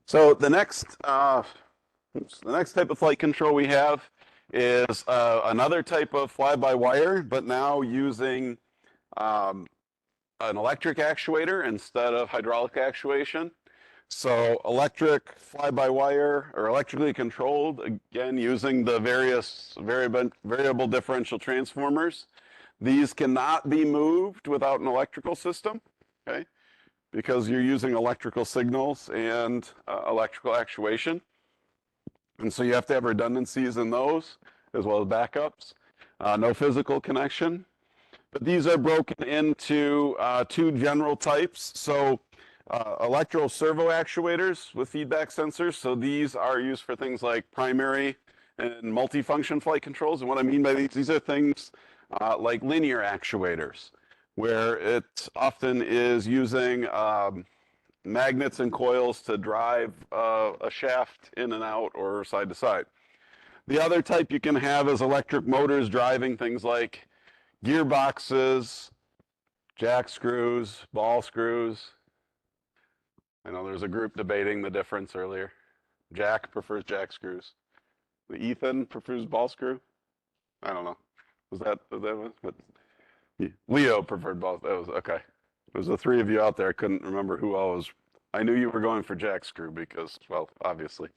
So the next type of flight control we have is another type of fly-by-wire, but now using um, an electric actuator instead of hydraulic actuation. So electric fly-by-wire or electrically controlled, again, using the various variable differential transformers. These cannot be moved without an electrical system, okay? Because you're using electrical signals and electrical actuation. And so you have to have redundancies in those as well as backups. No physical connection. But these are broken into two general types. So electro servo actuators with feedback sensors. So these are used for things like primary and multifunction flight controls. And what I mean by these are things like linear actuators, where it often is using magnets and coils to drive a shaft in and out or side to side. The other type you can have is electric motors driving things like gearboxes, jack screws, ball screws. I know there's a group debating the difference earlier. Jack prefers jack screws. Ethan prefers ball screw. I don't know. Was that what? Leo preferred ball. That was okay. There was the three of you out there. I couldn't remember who all was. I knew you were going for jack screw because, well, obviously.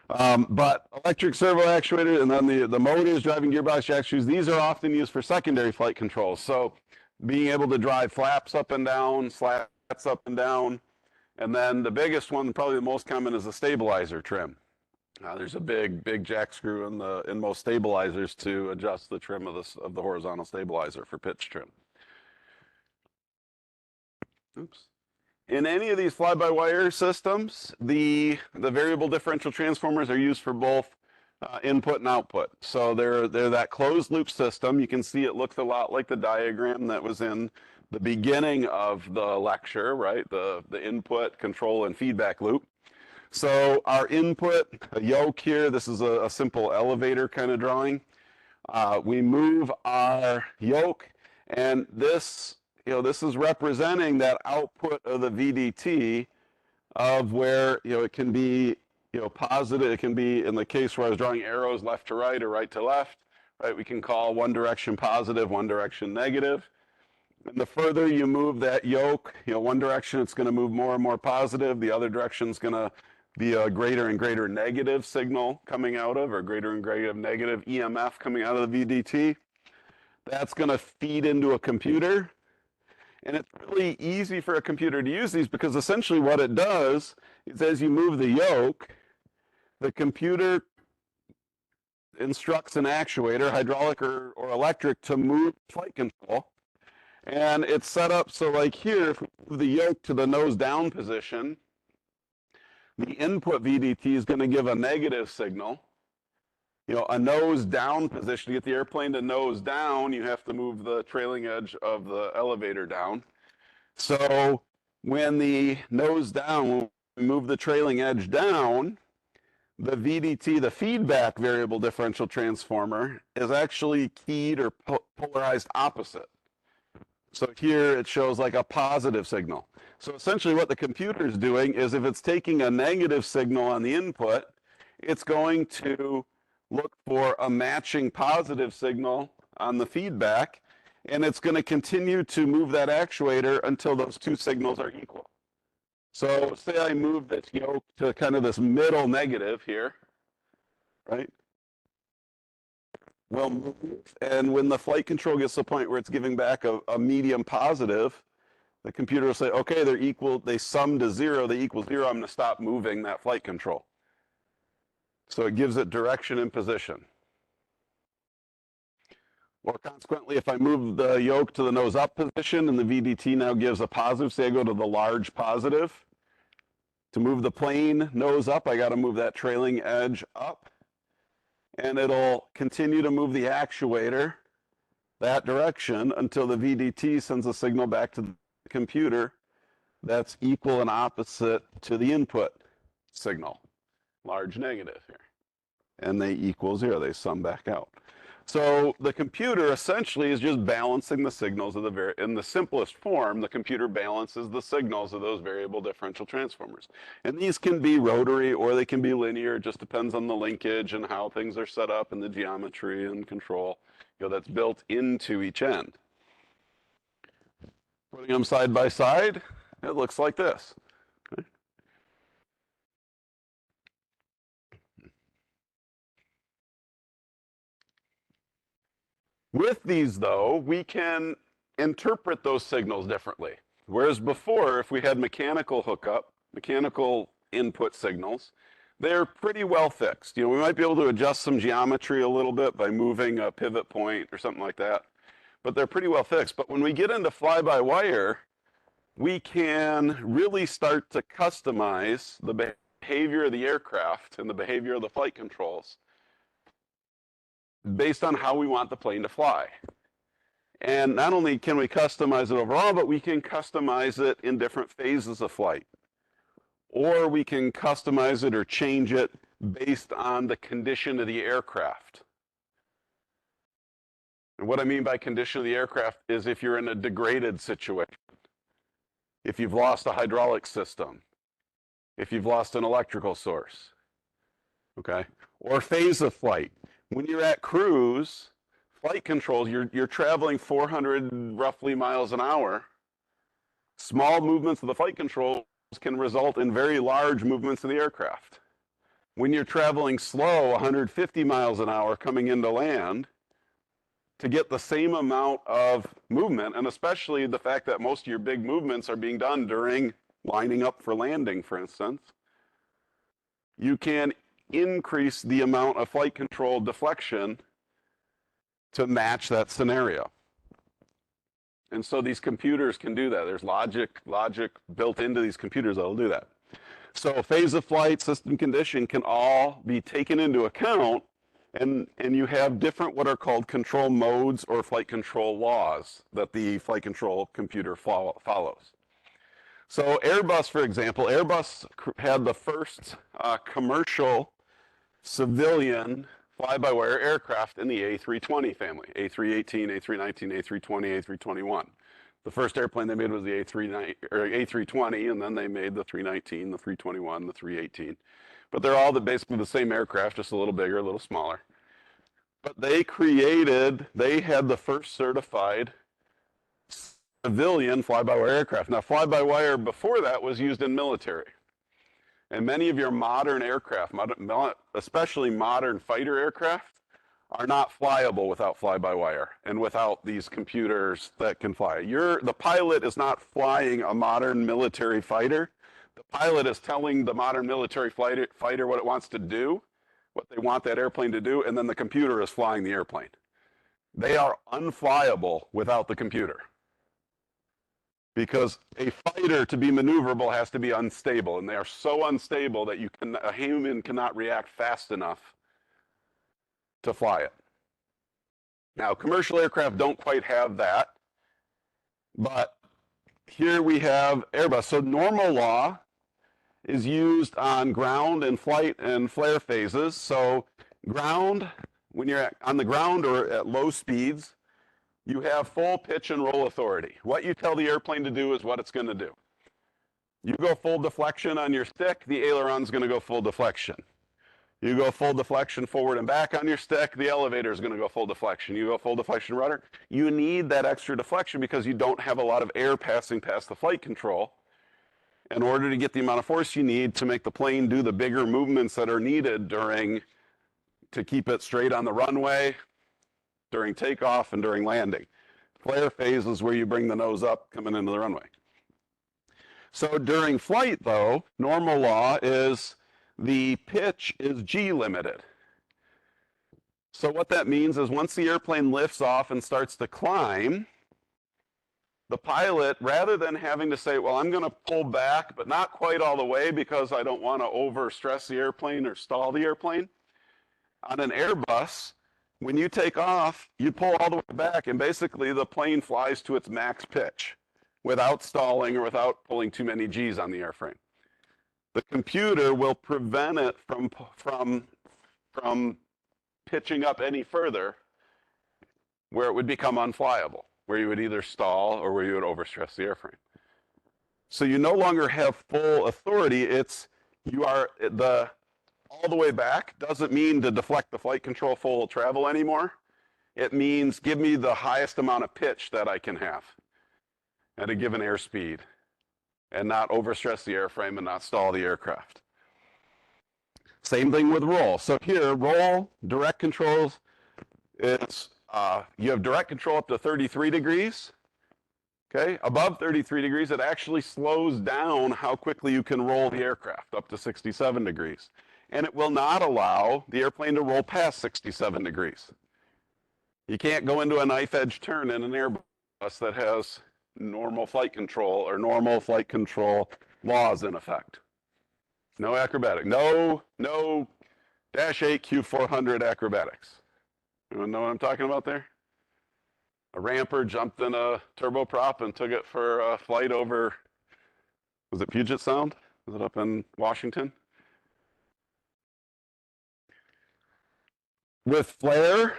But electric servo actuator and then the motors driving gearbox jack screws, these are often used for secondary flight controls. So being able to drive flaps up and down, slats up and down. And then the biggest one, probably the most common, is the stabilizer trim. There's a big jack screw in most stabilizers to adjust the trim of the horizontal stabilizer for pitch trim. Oops. In any of these fly-by-wire systems, the variable differential transformers are used for both input and output. So they're that closed loop system. You can see it looks a lot like the diagram that was in the beginning of the lecture, right? The input, control, and feedback loop. So our input, a yoke here, this is a simple elevator kind of drawing. We move our yoke, and this is representing that output of the VDT of where, it can be, positive. It can be, in the case where I was drawing arrows left to right or right to left, right? We can call one direction positive, one direction negative. And the further you move that yoke, one direction it's going to move more and more positive. The other direction is going to be a greater and greater negative signal coming out of, or greater and greater negative EMF coming out of the VDT. That's going to feed into a computer. And it's really easy for a computer to use these because essentially what it does is as you move the yoke, the computer instructs an actuator, hydraulic or electric, to move flight control. And it's set up so like here, if we move the yoke to the nose down position, the input VDT is going to give a negative signal. A nose down position, to get the airplane to nose down, you have to move the trailing edge of the elevator down. So when the nose down, when we move the trailing edge down, the VDT, the feedback variable differential transformer, is actually keyed or polarized opposite. So here it shows like a positive signal. So essentially what the computer is doing is if it's taking a negative signal on the input, it's going to look for a matching positive signal on the feedback, and it's going to continue to move that actuator until those two signals are equal. So say I move this yoke to kind of this middle negative here, right? We'll move, and when the flight control gets to the point where it's giving back a medium positive, the computer will say, okay, they're equal, they sum to zero, they equal zero, I'm going to stop moving that flight control. So it gives it direction and position. Or consequently, if I move the yoke to the nose up position and the VDT now gives a positive, say I go to the large positive, to move the plane nose up, I got to move that trailing edge up. And it'll continue to move the actuator that direction until the VDT sends a signal back to the computer that's equal and opposite to the input signal, large negative here. And they equal zero, they sum back out. So the computer essentially is just balancing the signals of in the simplest form, the computer balances the signals of those variable differential transformers. And these can be rotary or they can be linear. It just depends on the linkage and how things are set up and the geometry and control, that's built into each end. Putting them side by side, it looks like this. Okay. With these, though, we can interpret those signals differently. Whereas before, if we had mechanical hookup, mechanical input signals, they're pretty well fixed. We might be able to adjust some geometry a little bit by moving a pivot point or something like that, but they're pretty well fixed. But when we get into fly-by-wire, we can really start to customize the behavior of the aircraft and the behavior of the flight controls based on how we want the plane to fly. And not only can we customize it overall, but we can customize it in different phases of flight. Or we can customize it or change it based on the condition of the aircraft. And what I mean by condition of the aircraft is if you're in a degraded situation, if you've lost a hydraulic system, if you've lost an electrical source, okay? Or phase of flight. When you're at cruise, flight controls, you're traveling 400 roughly miles an hour. Small movements of the flight controls can result in very large movements of the aircraft. When you're traveling slow, 150 miles an hour coming into land, to get the same amount of movement, and especially the fact that most of your big movements are being done during lining up for landing, for instance, you can increase the amount of flight control deflection to match that scenario. And so these computers can do that. There's logic built into these computers that'll do that. So phase of flight, system condition can all be taken into account, and you have different what are called control modes or flight control laws that the flight control computer follows. So Airbus, for example, Airbus had the first commercial civilian fly-by-wire aircraft in the A320 family, A318, A319, A320, A321. The first airplane they made was the A320, and then they made the 319, the 321, the 318. But they're all basically the same aircraft, just a little bigger, a little smaller. But they had the first certified civilian fly-by-wire aircraft. Now, fly-by-wire before that was used in military. And many of your modern aircraft, especially modern fighter aircraft, are not flyable without fly-by-wire and without these computers that can fly. The pilot is not flying a modern military fighter. The pilot is telling the modern military fighter what it wants to do, what they want that airplane to do, and then the computer is flying the airplane. They are unflyable without the computer. Because a fighter, to be maneuverable, has to be unstable, and they are so unstable that a human cannot react fast enough to fly it. Now, commercial aircraft don't quite have that, but here we have Airbus. So normal law is used on ground and flight and flare phases. So ground, when you're on the ground or at low speeds, you have full pitch and roll authority. What you tell the airplane to do is what it's going to do. You go full deflection on your stick, the aileron's going to go full deflection. You go full deflection forward and back on your stick, the elevator is going to go full deflection. You go full deflection rudder. You need that extra deflection because you don't have a lot of air passing past the flight control in order to get the amount of force you need to make the plane do the bigger movements that are needed to keep it straight on the runway, during takeoff and during landing. Flare phase is where you bring the nose up coming into the runway. So during flight, though, normal law is the pitch is G limited. So what that means is once the airplane lifts off and starts to climb, the pilot, rather than having to say, well, I'm going to pull back, but not quite all the way because I don't want to overstress the airplane or stall the airplane, on an Airbus, when you take off, you pull all the way back, and basically the plane flies to its max pitch without stalling or without pulling too many G's on the airframe. The computer will prevent it from pitching up any further where it would become unflyable, where you would either stall or where you would overstress the airframe. So you no longer have full authority. You are all the way back doesn't mean to deflect the flight control full travel anymore. It means give me the highest amount of pitch that I can have at a given airspeed and not overstress the airframe and not stall the aircraft. Same thing with roll. So here, roll, direct controls, you have direct control up to 33 degrees. Okay, above 33 degrees, it actually slows down how quickly you can roll the aircraft up to 67 degrees. And it will not allow the airplane to roll past 67 degrees. You can't go into a knife edge turn in an Airbus that has normal flight control or normal flight control laws in effect. No acrobatic, no Dash 8 Q400 acrobatics. Anyone know what I'm talking about there? A ramper jumped in a turboprop and took it for a flight over, was it Puget Sound? Was it up in Washington? With flare,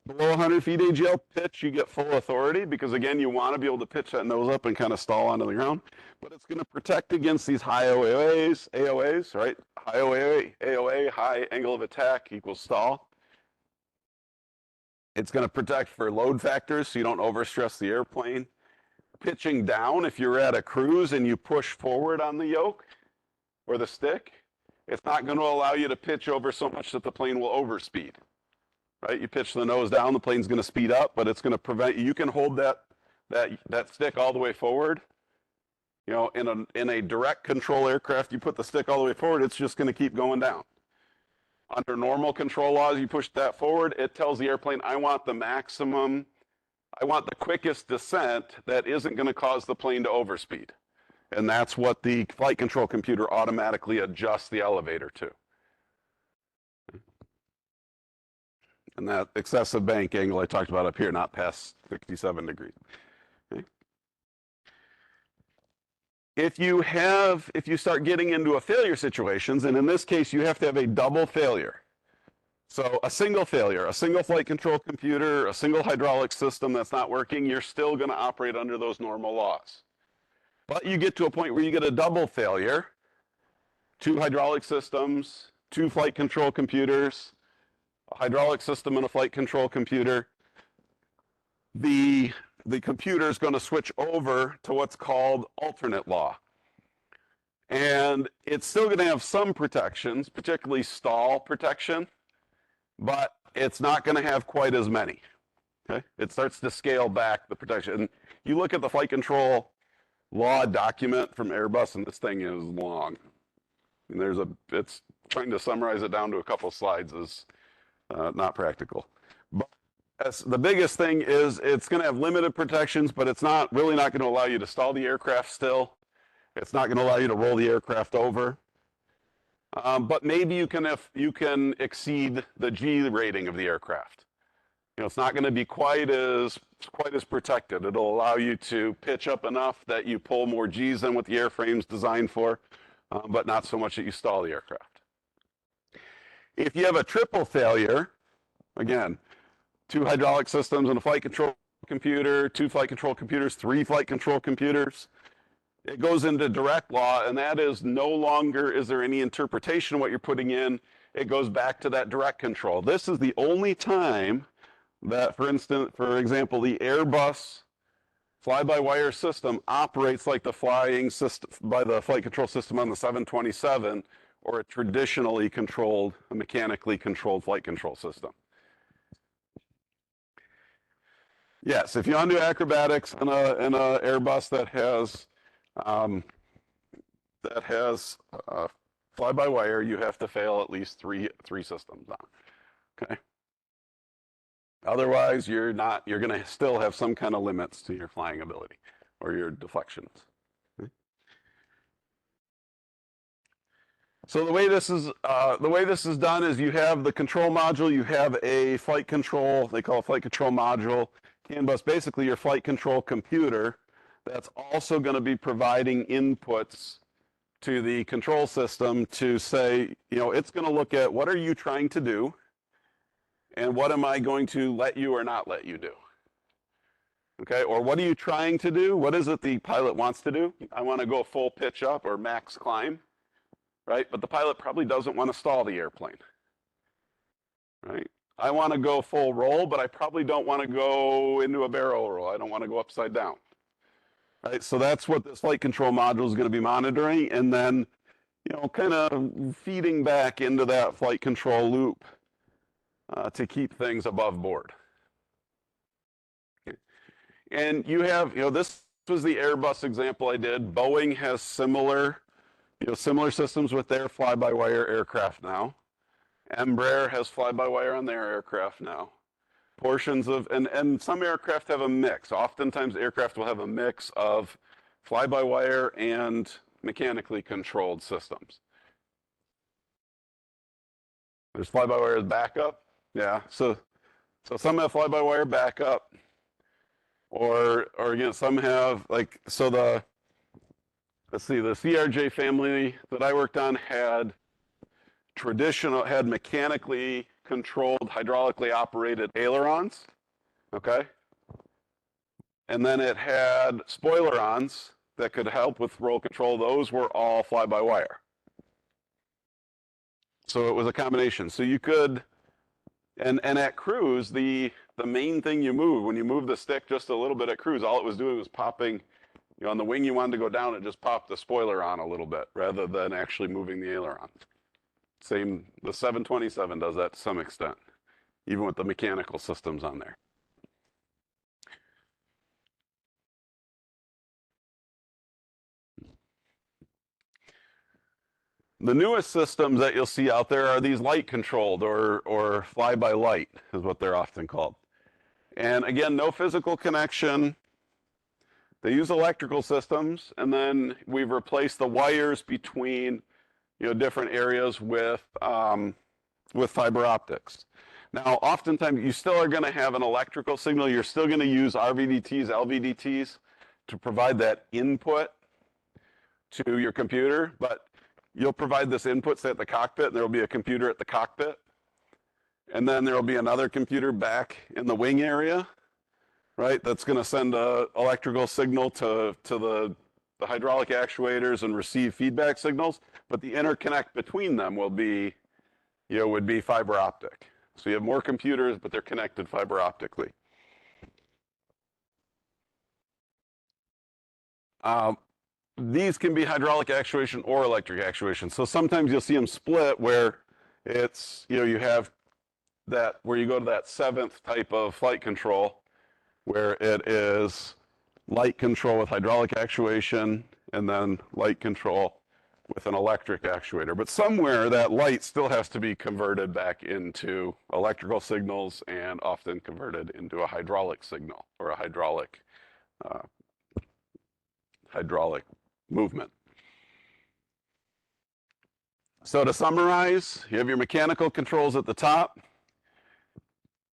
below 100 feet AGL pitch, you get full authority because, again, you want to be able to pitch that nose up and kind of stall onto the ground. But it's going to protect against these high AOAs, right? High AOA, high angle of attack equals stall. It's going to protect for load factors so you don't overstress the airplane. Pitching down, if you're at a cruise and you push forward on the yoke or the stick, it's not going to allow you to pitch over so much that the plane will overspeed. Right? You pitch the nose down, the plane's going to speed up, but it's going to prevent you can hold that stick all the way forward. You know, in a direct control aircraft, you put the stick all the way forward, it's just going to keep going down. Under normal control laws, you push that forward, it tells the airplane, I want the maximum, I want the quickest descent that isn't going to cause the plane to overspeed. And that's what the flight control computer automatically adjusts the elevator to. And that excessive bank angle I talked about up here, not past 67 degrees. Okay. If you start getting into a failure situations, and in this case, you have to have a double failure. So a single failure, a single flight control computer, a single hydraulic system that's not working, you're still going to operate under those normal laws. But you get to a point where you get a double failure, 2 hydraulic systems, 2 flight control computers, a hydraulic system and a flight control computer. The computer is going to switch over to what's called alternate law. And it's still going to have some protections, particularly stall protection, but it's not going to have quite as many. Okay? It starts to scale back the protection. And you look at the flight control law document from Airbus, and this thing is long. And it's trying to summarize it down to a couple slides is not practical. But the biggest thing is it's going to have limited protections, but it's really not going to allow you to stall the aircraft still. It's not going to allow you to roll the aircraft over. But maybe you can exceed the G rating of the aircraft. You know, it's not going to be quite as protected. It'll allow you to pitch up enough that you pull more G's than what the airframe's designed for, but not so much that you stall the aircraft. If you have a triple failure, again, 2 hydraulic systems and a flight control computer, 2 flight control computers, 3 flight control computers, it goes into direct law, and that is no longer is there any interpretation of what you're putting in. It goes back to that direct control. This is the only time that, for example, the Airbus fly-by-wire system operates like the flying system by the flight control system on the 727 or a traditionally controlled, a mechanically controlled flight control system. Yes, if you undo acrobatics in a Airbus that has fly-by-wire, you have to fail at least three systems on. Okay. Otherwise, you're going to still have some kind of limits to your flying ability or your deflections. Okay. So the way this is done is you have the control module, you have a flight control, they call it flight control module, CAN bus, basically your flight control computer that's also going to be providing inputs to the control system to say, you know, it's going to look at what are you trying to do and what am I going to let you or not let you do. Okay, or what are you trying to do? What is it the pilot wants to do? I want to go full pitch up or max climb, right? But the pilot probably doesn't want to stall the airplane, right? I want to go full roll, but I probably don't want to go into a barrel roll. I don't want to go upside down, right? So that's what this flight control module is going to be monitoring, and then, kind of feeding back into that flight control loop to keep things above board. Okay. And you have, this was the Airbus example I did. Boeing has similar systems with their fly-by-wire aircraft now. Embraer has fly-by-wire on their aircraft now. Portions of, and some aircraft have a mix. Oftentimes aircraft will have a mix of fly-by-wire and mechanically controlled systems. There's fly-by-wire as backup. Yeah, so some have fly-by-wire backup, or again, some have let's see, the CRJ family that I worked on had mechanically controlled, hydraulically operated ailerons, okay? And then it had spoilerons that could help with roll control. Those were all fly-by-wire. So it was a combination. So you could, and at cruise, the main thing you move, when you move the stick just a little bit at cruise, all it was doing was popping, on the wing you wanted to go down, it just popped the spoiler on a little bit rather than actually moving the aileron. Same, the 727 does that to some extent, even with the mechanical systems on there. The newest systems that you'll see out there are these light controlled or fly by light is what they're often called. And again, no physical connection. They use electrical systems, and then we've replaced the wires between different areas with fiber optics. Now, oftentimes you still are going to have an electrical signal. You're still going to use RVDTs, LVDTs to provide that input to your computer, but you'll provide this input, say, at the cockpit, and there will be a computer at the cockpit. And then there will be another computer back in the wing area, right? That's going to send an electrical signal to the hydraulic actuators and receive feedback signals. But the interconnect between them will be, would be fiber optic. So you have more computers, but they're connected fiber optically. These can be hydraulic actuation or electric actuation. So sometimes you'll see them split where it's, you have that, where you go to that 7th type of flight control, where it is light control with hydraulic actuation and then light control with an electric actuator. But somewhere that light still has to be converted back into electrical signals and often converted into a hydraulic signal or a hydraulic movement. So to summarize, you have your mechanical controls at the top,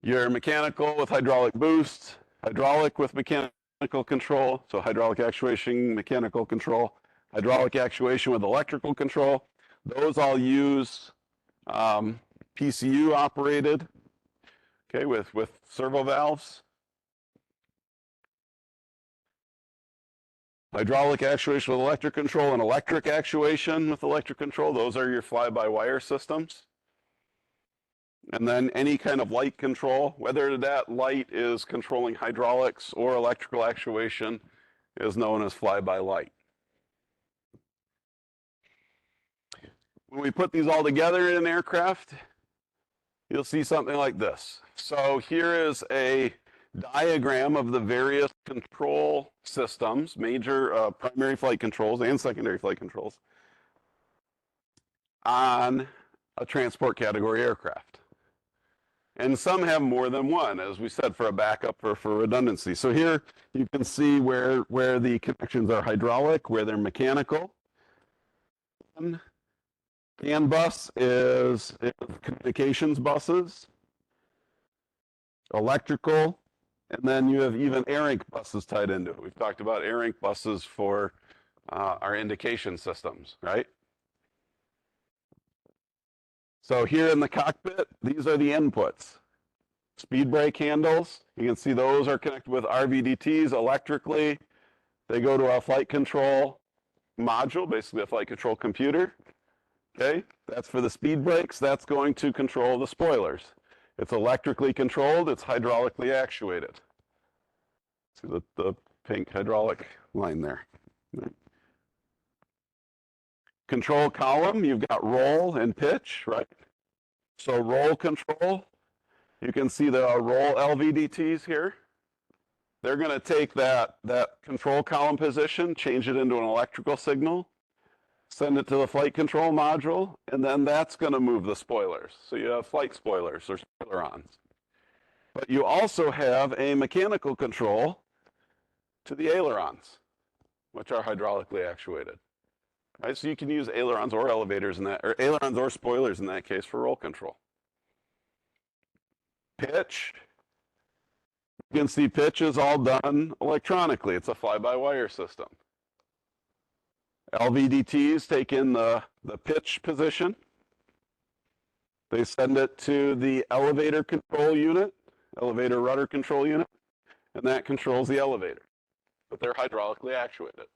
your mechanical with hydraulic boost, hydraulic with mechanical control, so hydraulic actuation, mechanical control, hydraulic actuation with electrical control. Those all use PCU operated, okay, with servo valves. Hydraulic actuation with electric control and electric actuation with electric control. Those are your fly-by-wire systems. And then any kind of light control, whether that light is controlling hydraulics or electrical actuation, is known as fly-by-light. When we put these all together in an aircraft, you'll see something like this. So here is a diagram of the various control systems, major primary flight controls and secondary flight controls on a transport category aircraft. And some have more than one, as we said, for a backup or for redundancy. So here you can see where the connections are hydraulic, where they're mechanical. CAN bus is communications buses, electrical, and then you have even ARINC buses tied into it. We've talked about ARINC buses for our indication systems, right? So here in the cockpit, these are the inputs. Speed brake handles, you can see those are connected with RVDTs electrically. They go to a flight control module, basically a flight control computer. Okay, that's for the speed brakes. That's going to control the spoilers. It's electrically controlled. It's hydraulically actuated. See the pink hydraulic line there. Control column, you've got roll and pitch, right? So roll control, you can see the roll LVDTs here. They're going to take that control column position, change it into an electrical signal, send it to the flight control module, and then that's going to move the spoilers. So you have flight spoilers or spoilerons. But you also have a mechanical control to the ailerons, which are hydraulically actuated. Right? So you can use ailerons or elevators in that, or ailerons or spoilers in that case for roll control. Pitch. You can see pitch is all done electronically. It's a fly-by-wire system. LVDTs take in the pitch position. They send it to the elevator control unit, elevator rudder control unit, and that controls the elevator. But they're hydraulically actuated.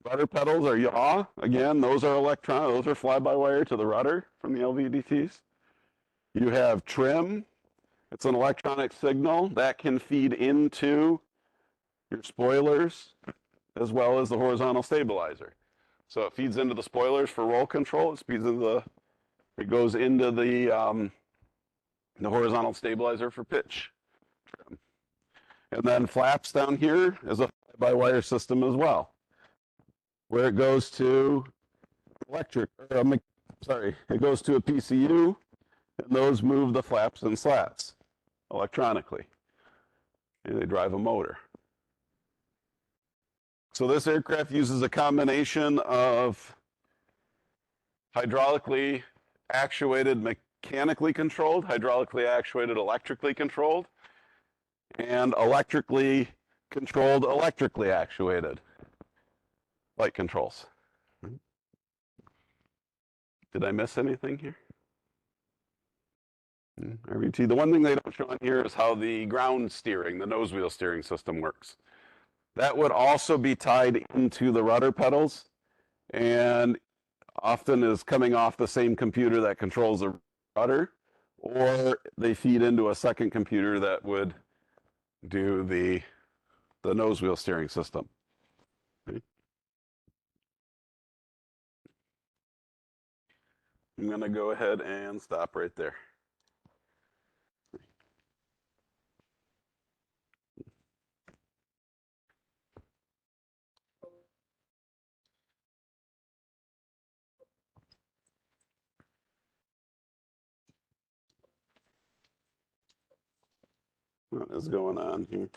Rudder pedals are yaw. Again, those are electronic. Those are fly-by-wire to the rudder from the LVDTs. You have trim. It's an electronic signal that can feed into your spoilers as well as the horizontal stabilizer. So it feeds into the spoilers for roll control. It goes into the horizontal stabilizer for pitch trim. And then flaps down here is a fly-by-wire system as well, where it goes to it goes to a PCU, and those move the flaps and slats electronically, and they drive a motor. So this aircraft uses a combination of hydraulically actuated, mechanically controlled, hydraulically actuated, electrically controlled, and electrically controlled, electrically actuated flight controls. Did I miss anything here? RVT. The one thing they don't show on here is how the ground steering, the nose wheel steering system works. That would also be tied into the rudder pedals and often is coming off the same computer that controls the rudder, or they feed into a second computer that would do the nose wheel steering system. Okay. I'm going to go ahead and stop right there. What is going on here?